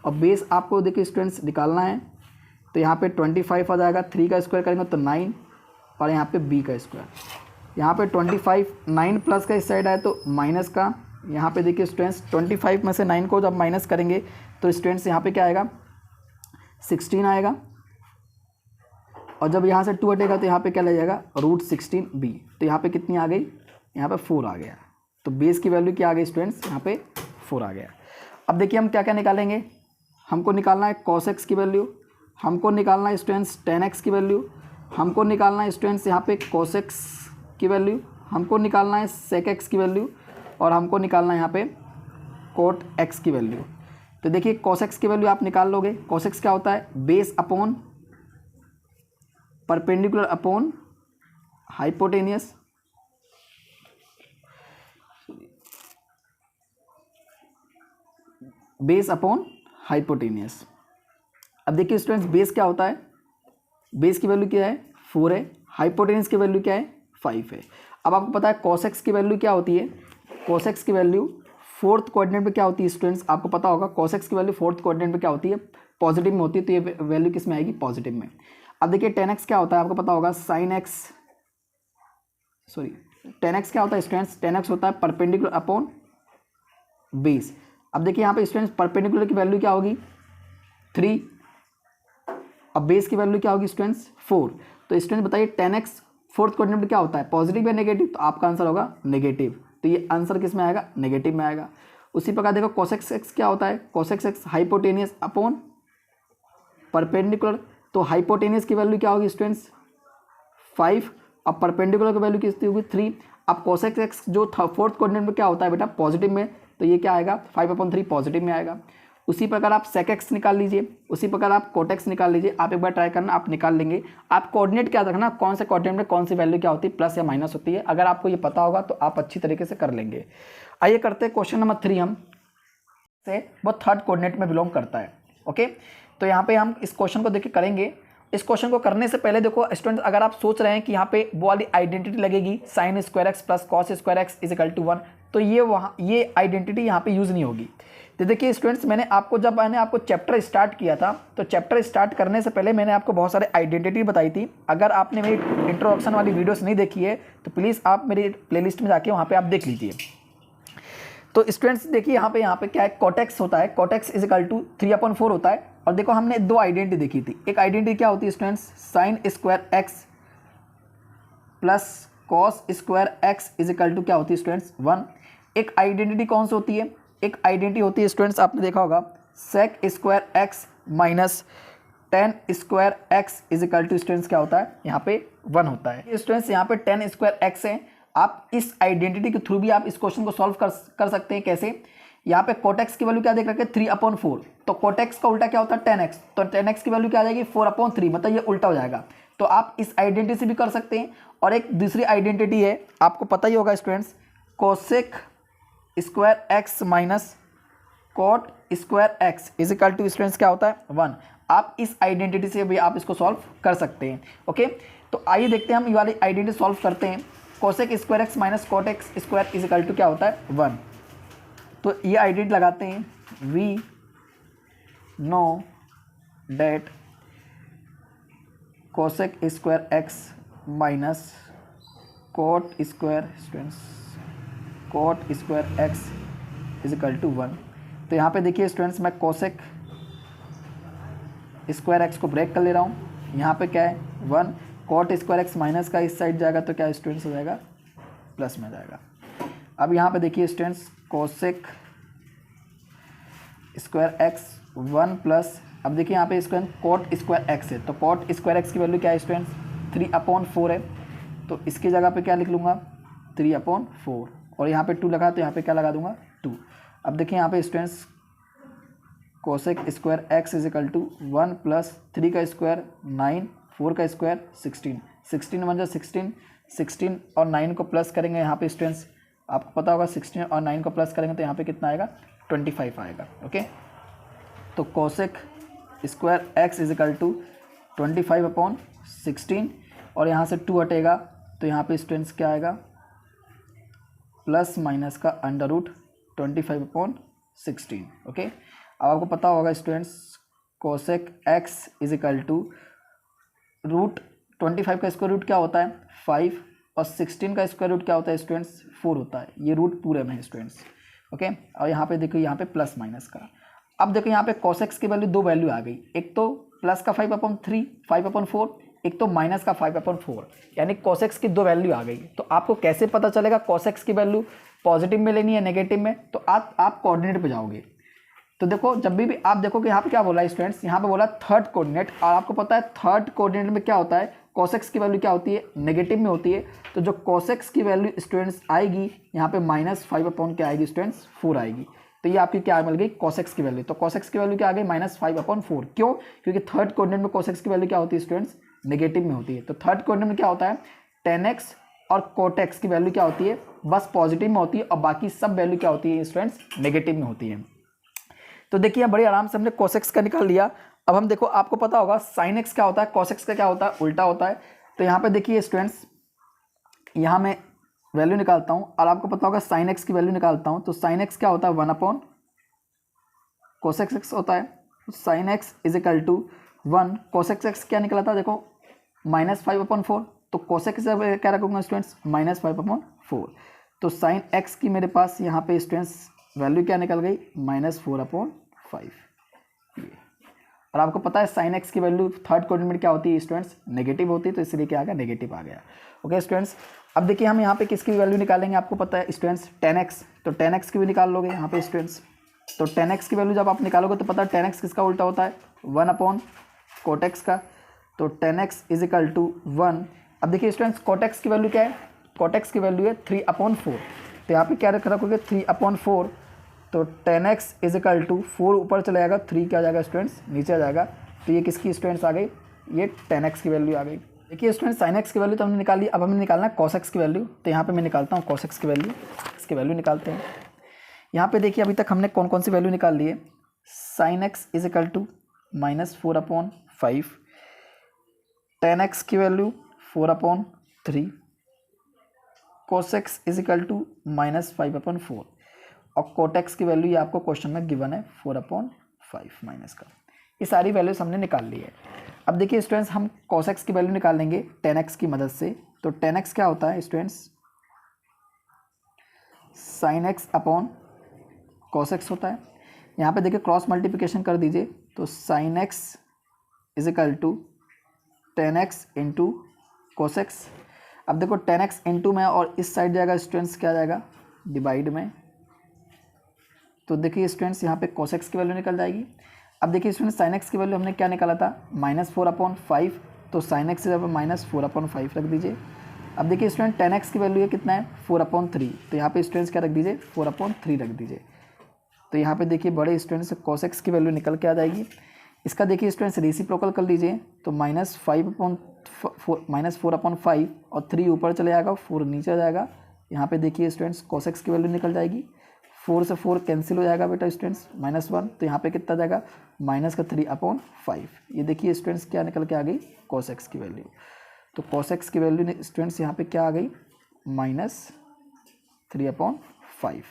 और बेस आपको देखिए स्टूडेंट्स निकालना है। तो यहाँ पे 25 आ जाएगा, 3 का स्क्वायर करेंगे तो 9 और यहाँ पे b का स्क्वायर। यहाँ पे 25 9 प्लस का इस साइड आए तो माइनस का, यहाँ पे देखिए स्टूडेंट्स 25 में से 9 को जब माइनस करेंगे तो स्टूडेंट्स यहाँ पे क्या आएगा 16 आएगा और जब यहाँ से 2 हटेगा तो यहाँ पे क्या ले जाएगा √16b। तो यहाँ पे कितनी आ गई, यहाँ पे 4 आ गया। तो बेस की वैल्यू क्या आ गई स्टूडेंट्स, यहाँ पे 4 आ गया। अब देखिए हम क्या क्या निकालेंगे, हमको निकालना है cos x की वैल्यू, हमको निकालना है स्टूडेंट्स tan x की वैल्यू, हमको निकालना है स्टूडेंट्स यहाँ पे cos x की वैल्यू, हमको निकालना है sec x की वैल्यू और हमको निकालना है यहाँ पे cot x की वैल्यू। तो देखिए cos x की वैल्यू आप निकाल लोगे, cos x क्या होता है base upon perpendicular upon hypotenuse, base upon hypotenuse. अब देखिए स्टूडेंट्स बेस क्या होता है, बेस की वैल्यू क्या है 4 है, हाइपोटेनियस की वैल्यू क्या है 5 है। अब आपको पता है cos x की वैल्यू क्या होती है, cos x की वैल्यू फोर्थ कोऑर्डिनेट पे क्या होती है स्टूडेंट्स, आपको पता होगा cos x की वैल्यू फोर्थ कोऑर्डिनेट पे क्या होती है पॉजिटिव में होती है। तो ये वैल्यू किस में आएगी पॉजिटिव में। अब देखिए tan x क्या होता है, आपको पता होगा tan x क्या होता है स्टूडेंट्स, tan x होता है परपेंडिकुलर अपॉन बेस। अब देखिए यहाँ पे स्टूडेंट्स परपेंडिकुलर की वैल्यू क्या होगी 3 अब बेस की वैल्यू क्या होगी स्टूडेंट्स 4। तो स्टूडेंट्स बताइए tan x फोर्थ कोऑर्डिनेट में क्या होता है पॉजिटिव या नेगेटिव, तो आपका आंसर होगा नेगेटिव। तो ये आंसर किस में आएगा नेगेटिव में आएगा। उसी प्रकार देखो cos x क्या होता है, cos x hypotenuse upon perpendicular. तो हाइपोटेनियस की वैल्यू क्या होगी स्टूडेंट्स 5 अब परपेंडिकुलर की वैल्यू कितनी होगी 3। अब cos x जो फोर्थ कोऑर्डिनेट में क्या होता है बेटा पॉजिटिव में, तो ये क्या आएगा 5/3 पॉजिटिव में आएगा। उसी प्रकार आप sec x निकाल लीजिए, उसी प्रकार आप cot x निकाल लीजिए। आप एक बार ट्राई करना, आप निकाल लेंगे। आप कोऑर्डिनेट क्या रखना, कौन से कोऑर्डिनेट में कौन सी वैल्यू क्या होती है प्लस या माइनस होती है, अगर आपको ये पता होगा तो आप अच्छी तरीके से कर लेंगे। आइए करते हैं क्वेश्चन नंबर 3 हम से, वो थर्ड कोऑर्डिनेट में बिलोंग करता है। ओके, तो यहाँ पे हम इस क्वेश्चन को देखिए करेंगे। इस क्वेश्चन को करने से पहले देखो स्टूडेंट्स, अगर आप सोच रहे हैं कि यहाँ पे वो वाली आइडेंटिटी लगेगी sin square x plus cos square x is equal to 1, तो ये आइडेंटिटी यहाँ पे यूज़ नहीं होगी। तो देखिए स्टूडेंट्स, मैंने आपको चैप्टर स्टार्ट किया था, तो चैप्टर स्टार्ट करने से पहले मैंने आपको बहुत सारे आइडेंटिटी बताई थी। अगर आपने मेरी इंट्रोडक्शन वाली वीडियोस नहीं देखी है तो प्लीज़ आप मेरी प्लेलिस्ट में जाके वहाँ पे आप देख लीजिए। तो स्टूडेंट्स देखिए यहाँ पे क्या है cot x होता है, cot x is equal to 3/4 होता है। और देखो हमने दो आइडेंटिटी देखी थी, एक आइडेंटिटी क्या होती है students sin square x plus cos square x is equal to क्या होती है स्टूडेंट्स 1। एक आइडेंटिटी कौन सी होती है, एक आइडेंटिटी होती है स्टूडेंट्स आपने देखा होगा sec square x minus tan square x is equal to students क्या होता है यहाँ पे 1 होता है। स्टूडेंट्स यहाँ पे tan स्क्वायर एक्स है, आप इस आइडेंटिटी के थ्रू भी आप इस क्वेश्चन को सॉल्व कर सकते हैं। कैसे, यहाँ पे cot x की वैल्यू क्या देख रखे 3/4, तो cot x का उल्टा क्या होता है tan x, तो tan x की वैल्यू क्या आ जाएगी 4/3, मतलब ये उल्टा हो जाएगा। तो आप इस आइडेंटिटी से भी कर सकते हैं। और एक दूसरी आइडेंटिटी है, आपको पता ही होगा students, cosec square x minus cot square x is equal to students क्या होता है 1। आप इस आइडेंटिटी से भी आप इसको सॉल्व कर सकते हैं। ओके, तो आइए देखते हैं हम ये वाली आइडेंटिटी सॉल्व करते हैं। Cosec square x minus cot x square is equal to क्या होता है 1। तो ये आइडेंटिटी लगाते हैं, we know that cosec square x minus cot square students cot square x is equal to 1। तो यहाँ पे देखिए स्टूडेंट्स, मैं कोसेक स्क्वायर एक्स को ब्रेक कर ले रहा हूँ। यहाँ पे क्या है 1, कॉट स्क्वायर एक्स माइनस का इस साइड जाएगा तो क्या स्टूडेंट्स हो जाएगा प्लस में जाएगा। अब यहाँ पे देखिए students, cosec square x 1 plus, अब देखिए यहाँ पे स्टूडेंट कॉट स्क्वायर एक्स है, तो कॉट स्क्वायर एक्स की वैल्यू क्या है स्टूडेंट्स 3/4 है, तो इसकी जगह पे क्या लिख लूँगा 3/4, और यहाँ पे 2 लगा तो यहाँ पे क्या लगा दूंगा 2। अब देखिए यहाँ पे students, cosec square x is equal to 1 plus 3 का स्क्वायर 9, 4 का स्क्वायर 16, 16 1 जा 16, 16 और 9 को प्लस करेंगे यहाँ पे स्टूडेंट्स, आपको पता होगा 16 और 9 को प्लस करेंगे तो यहाँ पे कितना आएगा 25 आएगा। ओके, तो cosec square x is equal to 25/16 और यहाँ से 2 हटेगा तो यहाँ पे स्टूडेंट्स क्या आएगा प्लस माइनस का अंडर रूट 25/16। ओके, अब आपको पता होगा students cosec x is equal to root 25 का स्क्वायर रूट क्या होता है 5 और 16 का स्क्वायर रूट क्या होता है स्टूडेंट्स 4 होता है। ये रूट पूरे में है स्टूडेंट्स। ओके, और यहाँ पे देखो यहाँ पे प्लस माइनस का। अब देखो यहाँ पे कोसेक्स की वैल्यू 2 वैल्यू आ गई, एक तो प्लस का 5/3 5/4, एक तो माइनस का 5/4, यानी कोसेक्स की 2 वैल्यू आ गई। तो आपको कैसे पता चलेगा कोसेक्स की वैल्यू पॉजिटिव में लेनी है नेगेटिव में, तो आप कोऑर्डिनेट पे जाओगे। तो देखो जब भी आप देखो कि यहाँ पे क्या बोला है स्टूडेंट्स, यहाँ पे बोला थर्ड कोऑर्डिनेट, और आपको पता है थर्ड कोऑर्डिनेट में क्या होता है कोसेक्स की वैल्यू क्या होती है नेगेटिव में होती है। तो जो कोसेक्स की वैल्यू स्टूडेंट्स आएगी यहाँ पे -5 क्या आएगी स्टूडेंट्स 4 आएगी। तो ये आपकी क्या मिल गई कोसेक्स की वैल्यू। तो कोसेक्स की वैल्यू क्या आ गई -5/4। क्यों? क्योंकि थर्ड कोऑर्डिनेट में कोसेक्स की वैल्यू क्या होती है स्टूडेंट्स नेगेटिव में होती है। तो थर्ड कोऑर्डिनेट में क्या होता है tan x और cot x की वैल्यू क्या होती है बस पॉजिटिव में होती है और बाकी सब वैल्यू क्या होती है स्टूडेंट्स नेगेटिव में होती है। तो देखिए बड़ी आराम से हमने कोसेक्स का निकाल लिया। अब हम देखो आपको पता होगा साइन एक्स क्या होता है, कोसेक्स का क्या होता है उल्टा होता है। तो यहाँ पे देखिए स्टूडेंट्स, यहाँ मैं वैल्यू निकालता हूँ और आपको पता होगा साइन एक्स की वैल्यू निकालता हूँ। तो साइन एक्स क्या होता है 1 कोसेक्स एक्स होता है। Sine x is equal to 1 cosec x क्या निकला था देखो -5/4। तो कोसेक्स क्या रखूँगा स्टूडेंट्स -5/4। तो साइन एक्स की मेरे पास यहाँ पे स्टूडेंट्स वैल्यू क्या निकल गई -4/5। और आपको पता है साइन एक्स की वैल्यू थर्ड कोऑर्डिनेट क्या होती है स्टूडेंट्स नेगेटिव होती है, तो इसलिए क्या आ गया नेगेटिव आ गया। ओके स्टूडेंट्स, अब देखिए हम यहाँ पे किसकी वैल्यू निकालेंगे, आपको पता है स्टूडेंट्स tan x। तो tan x की भी निकाल लोगे यहाँ पे स्टूडेंट्स। तो tan x की वैल्यू जब आप निकालोगे तो पता है tan x किसका उल्टा होता है 1/cot x का। तो tan x is equal to 1। अब देखिए स्टूडेंट्स cot x की वैल्यू क्या है, cot x की वैल्यू है 3/4। तो यहाँ पे क्या रखोगे 3/4। तो tan x is equal to 4 ऊपर चला जाएगा, 3 क्या आ जाएगा स्टूडेंट्स नीचे आ जाएगा। तो ये किसकी स्टूडेंट्स आ गई, ये tan x की वैल्यू आ गई। देखिए स्टूडेंट्स साइन एक्स की वैल्यू तो हमने निकाली, अब हमें निकालना है cos x की वैल्यू। तो यहाँ पे मैं निकालता हूँ cos x की वैल्यू, इसकी वैल्यू निकालते हैं। यहाँ पे देखिए अभी तक हमने कौन कौन सी वैल्यू निकाल ली है। Sine x is equal to -4/5, tan x की value 4/3, cos x is equal to -5/4 और cot x की वैल्यू ये आपको क्वेश्चन में गिवन है 4/5 माइनस का। ये सारी वैल्यूज हमने निकाल ली है। अब देखिए स्टूडेंट्स हम cos x की वैल्यू निकाल लेंगे tan x की मदद से। तो tan x क्या होता है students sin x upon cos x होता है। यहाँ पे देखिए क्रॉस मल्टीप्लिकेशन कर दीजिए। तो sin x is equal to tan x into cos x। अब देखो tan x इंटू में और इस साइड जाएगा स्टूडेंट्स क्या जाएगा डिवाइड में। तो देखिए स्टूडेंट्स यहाँ पे cos x की वैल्यू निकल जाएगी। अब देखिए स्टूडेंट्स sin x की वैल्यू हमने क्या निकाला था -4/5। तो sin x जब -4/5 रख दीजिए। अब देखिए स्टूडेंट tan x की वैल्यू है कितना है 4/3। तो यहाँ पे स्टूडेंट्स क्या रख दीजिए 4/3 रख दीजिए। तो यहाँ पे देखिए बड़े स्टूडेंट्स cos x की वैल्यू निकल के आ जाएगी। इसका देखिए स्टूडेंट्स रेसिप्रोकल कर लीजिए। तो -4/5 और 3 ऊपर चले जाएगा 4 नीचे आ जाएगा। यहाँ पे देखिए स्टूडेंट्स cos x की वैल्यू निकल जाएगी। 4 से 4 कैंसिल हो जाएगा बेटा स्टूडेंट्स -1। तो यहाँ पे कितना जाएगा -3/5। ये देखिए स्टूडेंट्स क्या निकल के आ गई cos x की वैल्यू। तो cos x की वैल्यू स्टूडेंट्स यहाँ पे क्या आ गई -3/5।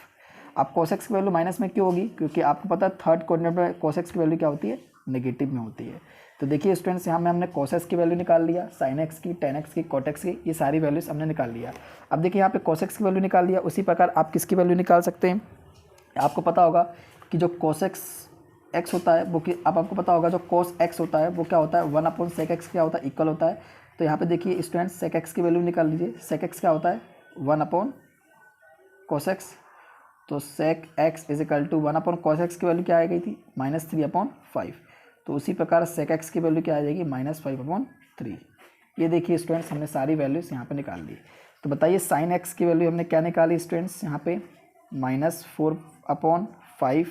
अब cos x की वैल्यू माइनस में क्यों होगी, क्योंकि आपको पता है थर्ड कोऑर्डिनेट में cos x की वैल्यू क्या होती है नेगेटिव में होती है। तो देखिए स्टूडेंट्स यहाँ में हमने cos x की वैल्यू निकाल लिया, sin x की, tan x की, cot x की, ये सारी वैल्यूज हमने निकाल लिया। अब देखिए यहाँ पे cos x की वैल्यू निकाल लिया, उसी प्रकार आप किसकी वैल्यू निकाल सकते हैं। आपको पता होगा कि जो cos x होता है वो कि अब आपको पता होगा जो cos x होता है वो क्या होता है 1/sec x क्या होता है इक्वल होता है। तो यहाँ पे देखिए स्टूडेंट्स sec x की वैल्यू निकाल लीजिए। sec x क्या होता है 1/cos x। तो sec x is equal to 1/cos x की वैल्यू क्या आ गई थी -3/5। तो उसी प्रकार sec x की वैल्यू क्या आ जाएगी -5/3। ये देखिए स्टूडेंट्स हमने सारी वैल्यूज यहाँ पे निकाल ली। तो बताइए sin x की वैल्यू हमने क्या निकाली स्टूडेंट्स यहाँ पे -4/5।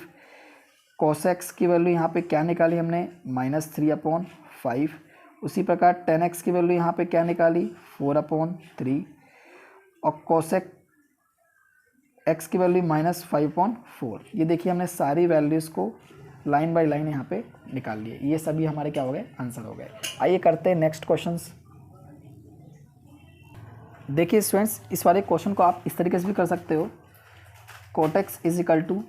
cos x की वैल्यू यहाँ पे क्या निकाली हमने -3/5। उसी प्रकार tan x की वैल्यू यहाँ पे क्या निकाली 4/3। और कोसेक एक्स की वैल्यू -5/4। ये देखिए हमने सारी वैल्यूज़ को लाइन बाय लाइन यहाँ पे निकाल लिए। ये सभी हमारे क्या हो गए, आंसर हो गए। आइए करते हैं नेक्स्ट क्वेश्चंस। देखिए स्टूडेंट्स, इस वाले क्वेश्चन को आप इस तरीके से भी कर सकते हो। Cot x is equal to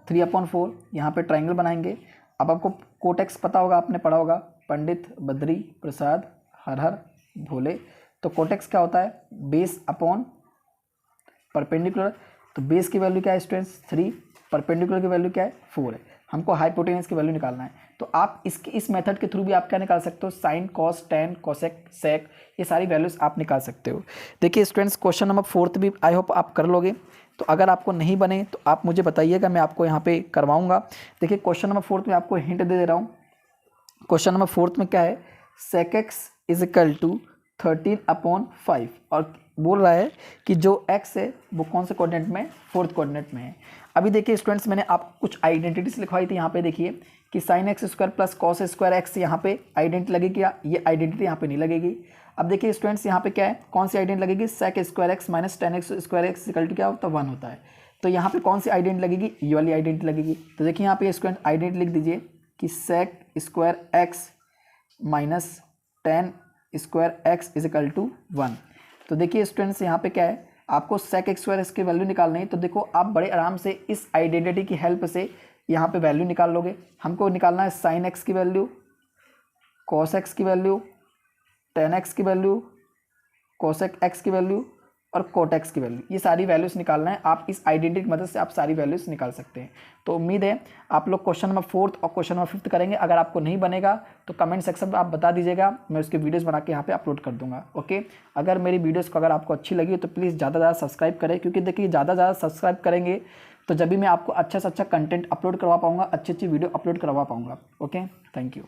3/4, यहाँ पे ट्राइंगल बनाएंगे। अब आपको कोट एक्स पता होगा, आपने पढ़ा होगा, पंडित बद्री प्रसाद हर हर भोले। तो कोट एक्स क्या होता है, बेस अपॉन परपेंडिकुलर। तो बेस की वैल्यू क्या है स्टूडेंट्स 3, परपेंडिकुलर की वैल्यू क्या है 4 है। हमको हाइपोटेनस की वैल्यू निकालना है। तो आप इस मेथड के थ्रू भी आप क्या निकाल सकते हो, sine cos tan cosec sec, ये सारी वैल्यूज आप निकाल सकते हो। देखिए स्टूडेंट्स, क्वेश्चन नंबर 4 भी आई होप आप कर लोगे। तो अगर आपको नहीं बने तो आप मुझे बताइएगा, मैं आपको यहाँ पे करवाऊँगा। देखिए क्वेश्चन नंबर 4 में आपको हिंट दे रहा हूँ। क्वेश्चन नंबर 4 में क्या है, sec x is equal to 13/5 और बोल रहा है कि जो x है वो कौन से कोऑर्डिनेट में, फोर्थ कोऑर्डिनेट में है। अभी देखिए स्टूडेंट्स, मैंने आपको कुछ आइडेंटिटीज लिखवाई थी। यहाँ पे देखिए कि sine x square plus cos square x यहाँ पे आइडेंटिटी लगेगी, ये आइडेंटिटी यहाँ पे नहीं लगेगी। अब देखिए स्टूडेंट्स, यहाँ पे क्या है, कौन सी आइडेंटिटी लगेगी, sec square x minus tan x square x equal to क्या होता है 1 होता है। तो यहाँ पे कौन सी आइडेंटिटी लगेगी, ये वाली आइडेंटिटी लगेगी। तो देखिए यहाँ पे स्टूडेंट आइडेंटिटी लिख दीजिए कि sec square x minus tan square x is equal to 1। तो देखिए स्टूडेंट्स, यहाँ पे क्या है, आपको सेक एक्स स्क्वायर की वैल्यू निकालनी है। तो देखो आप बड़े आराम से इस आइडेंटिटी की हेल्प से यहाँ पे वैल्यू निकाल लोगे। हमको निकालना है साइन एक्स की वैल्यू, कॉस एक्स की वैल्यू, टेन एक्स की वैल्यू, कोसेक एक्स की वैल्यू और कोट एक्स की वैल्यू। ये सारी वैल्यूज़ निकालना है। आप इस आइडेंटिटी की मदद से आप सारी वैल्यूज़ निकाल सकते हैं। तो उम्मीद है आप लोग क्वेश्चन नंबर 4 और क्वेश्चन नंबर 5 करेंगे। अगर आपको नहीं बनेगा तो कमेंट सेक्शन में आप बता दीजिएगा, मैं उसके वीडियोस बना के यहाँ पे अपलोड कर दूंगा। ओके, अगर मेरी वीडियोस को अगर आपको अच्छी लगी तो प्लीज़ ज़्यादा से ज़्यादा सब्सक्राइब करें, क्योंकि देखिए ज़्यादा से ज़्यादा सब्सक्राइब करेंगे तो जब भी मैं आपको अच्छा से अच्छा कंटेंट अपलोड करवा पाऊँगा, अच्छी अच्छी वीडियो अपलोड करवा पाऊँगा। Okay, thank you.